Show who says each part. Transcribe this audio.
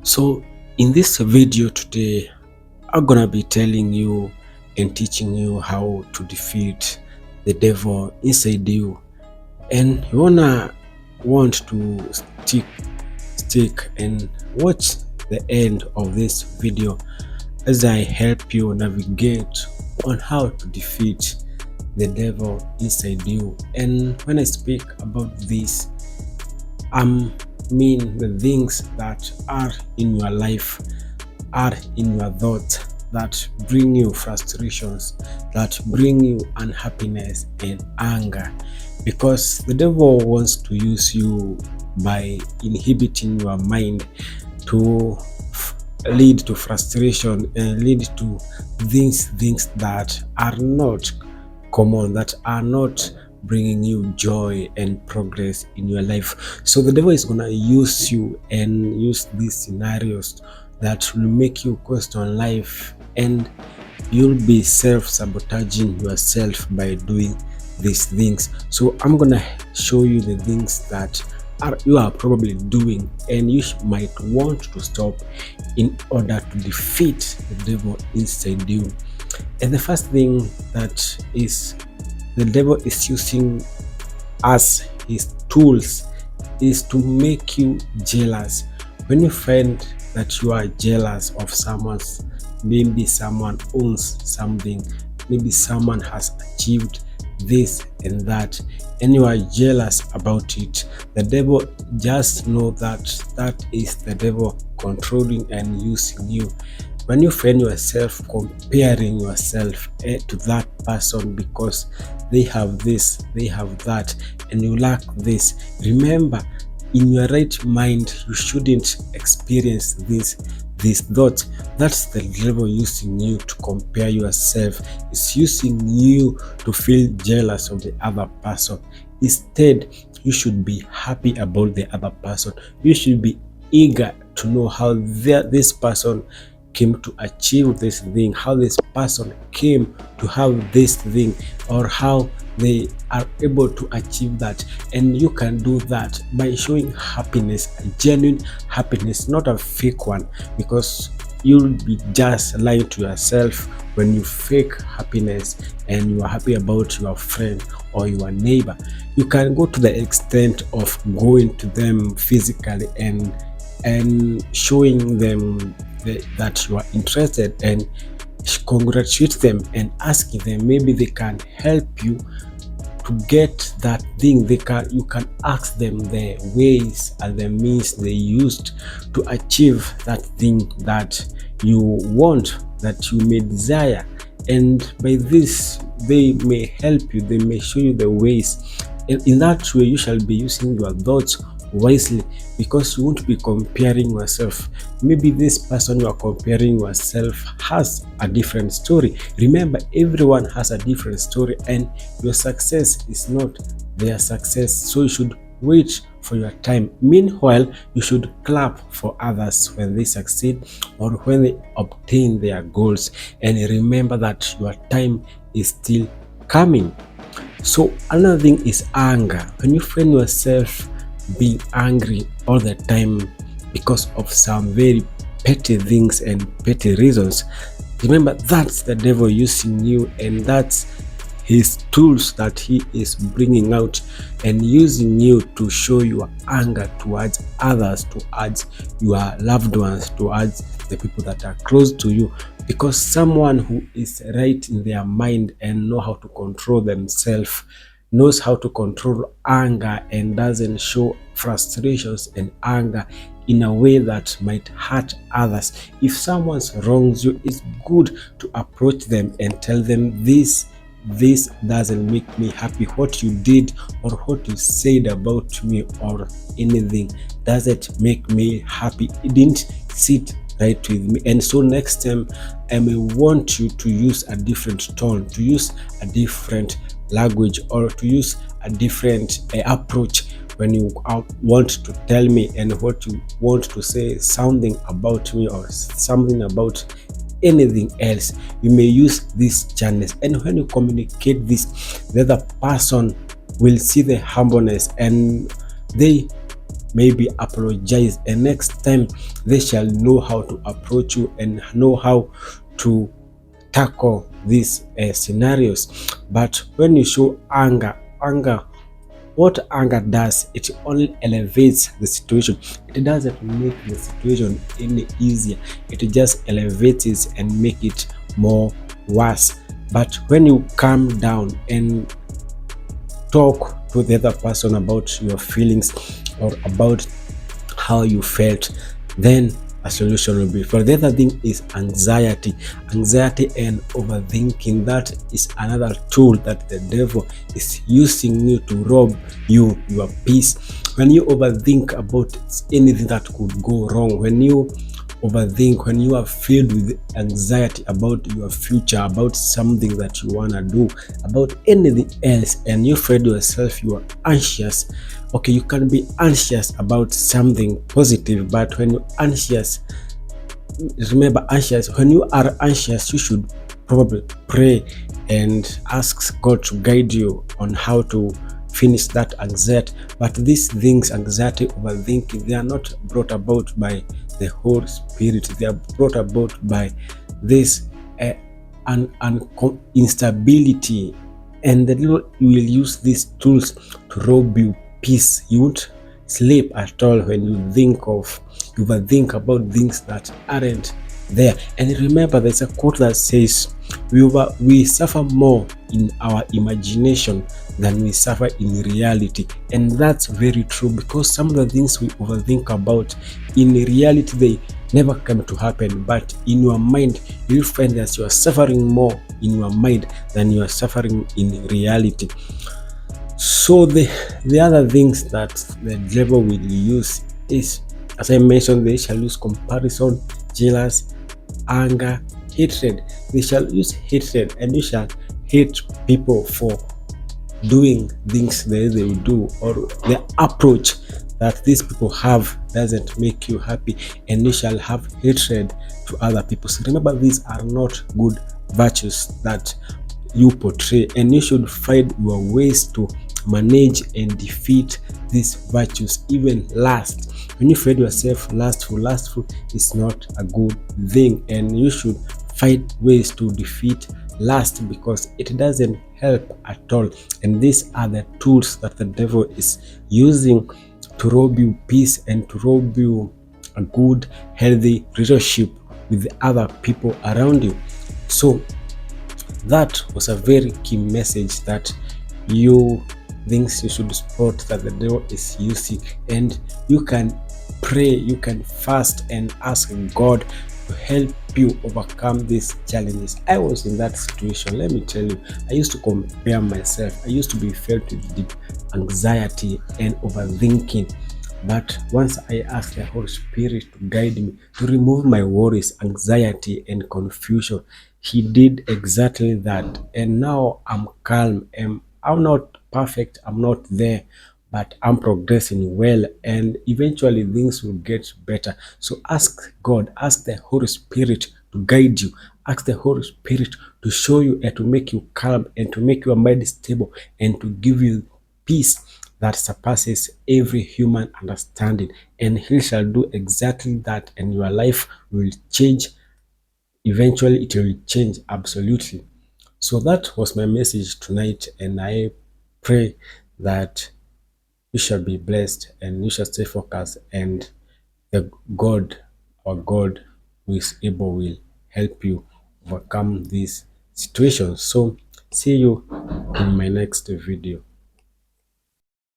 Speaker 1: So in this video today, I'm gonna be telling you and teaching you how to defeat the devil inside you. And you want to stick and watch the end of this video as I help you navigate on how to defeat the devil inside you. And when I speak about this, I mean the things that are in your life, are in your thoughts, that bring you frustrations, that bring you unhappiness and anger. Because the devil wants to use you by inhibiting your mind to lead to frustration and lead to things that are not common, that are not bringing you joy and progress in your life. So the devil is going to use you and use these scenarios that will make you question life, and you'll be self-sabotaging yourself by doing these things. So I'm gonna show you the things that you are probably doing and you might want to stop in order to defeat the devil inside you. And the first thing that is the devil is using as his tools is to make you jealous. When you find that you are jealous of someone's, maybe someone owns something, maybe someone has achieved this and that, and you are jealous about it, the devil, just know that that is the devil controlling and using you. When you find yourself comparing yourself to that person because they have this, they have that, and you lack this, remember, in your right mind, you shouldn't experience this thought. That's the devil using you to compare yourself. It's using you to feel jealous of the other person. Instead, you should be happy about the other person. You should be eager to know how this person came to achieve this thing, how this person came to have this thing, or how they are able to achieve that. And you can do that by showing happiness, a genuine happiness, not a fake one, because you'll be just lying to yourself when you fake happiness and you are happy about your friend or your neighbor. You can go to the extent of going to them physically and showing them that you are interested, and congratulate them and ask them, maybe they can help you to get that thing. You can ask them the ways and the means they used to achieve that thing that you want, that you may desire. And by this, they may help you, they may show you the ways. And in that way, you shall be using your thoughts wisely, because you won't be comparing yourself. Maybe this person you are comparing yourself has a different story. Remember, everyone has a different story, and your success is not their success. So you should wait for your time. Meanwhile, you should clap for others when they succeed or when they obtain their goals, and remember that your time is still coming. So another thing is anger. When you find yourself being angry all the time because of some very petty things and petty reasons, remember, that's the devil using you, and that's his tools that he is bringing out and using you to show your anger towards others, towards your loved ones, towards the people that are close to you. Because someone who is right in their mind and know how to control themselves, knows how to control anger, and doesn't show frustrations and anger in a way that might hurt others. If someone wrongs you, it's good to approach them and tell them, this doesn't make me happy. What you did or what you said about me or anything doesn't make me happy. It didn't sit right with me. And so next time, I may want you to use a different tone, to use a different language, or to use a different approach when you want to tell me and what you want to say something about me or something about anything else. You may use these channels, and when you communicate this, the other person will see the humbleness, and they maybe apologize, and next time they shall know how to approach you and know how to tackle these scenarios. But when you show anger, what anger does, it only elevates the situation. It doesn't make the situation any easier. It just elevates it and make it more worse. But when you calm down and talk to the other person about your feelings or about how you felt, then a solution will be. For the other thing is anxiety. Anxiety and overthinking, that is another tool that the devil is using you to rob you your peace. When you overthink about anything that could go wrong, when you overthink, when you are filled with anxiety about your future, about something that you want to do, about anything else, and you find yourself, you are anxious. Okay, you can be anxious about something positive, but when you're anxious, remember, anxious, when you are anxious, you should probably pray and ask God to guide you on how to finish that anxiety. But these things, anxiety, overthinking, they are not brought about by the Holy Spirit. They are brought about by this instability, and the devil will use these tools to rob you peace. You won't sleep at all when you overthink about things that aren't there. And remember, there's a quote that says, we suffer more in our imagination than we suffer in reality. And that's very true, because some of the things we overthink about, in reality they never come to happen, but in your mind you'll find that you are suffering more in your mind than you are suffering in reality. So the other things that the devil will use is, as I mentioned, they shall use comparison, jealous, anger, hatred. They shall use hatred, and you shall hate people for doing things that they will do, or the approach that these people have doesn't make you happy, and you shall have hatred to other people. So remember, these are not good virtues that you portray, and you should find your ways to manage and defeat these virtues. Even lust, when you find yourself lustful is not a good thing, and you should find ways to defeat lust, because it doesn't help at all. And these are the tools that the devil is using to rob you peace and to rob you a good, healthy relationship with the other people around you. So that was a very key message, that you things you should spot that the devil is using, and you can pray, you can fast and ask God to help you overcome these challenges. I was in that situation. Let me tell you, I used to compare myself. I used to be filled with deep anxiety and overthinking. But once I asked the Holy Spirit to guide me, to remove my worries, anxiety, and confusion, He did exactly that. And now I'm calm. And I'm not perfect, I'm not there, but I'm progressing well, and eventually things will get better. So ask God, ask the Holy Spirit to guide you, ask the Holy Spirit to show you and to make you calm and to make your mind stable and to give you peace that surpasses every human understanding. And He shall do exactly that, and your life will change. Eventually it will change absolutely. So that was my message tonight, and I pray that you shall be blessed and you shall stay focused, and the God, our God, who is able, will help you overcome these situations. So see you in my next video.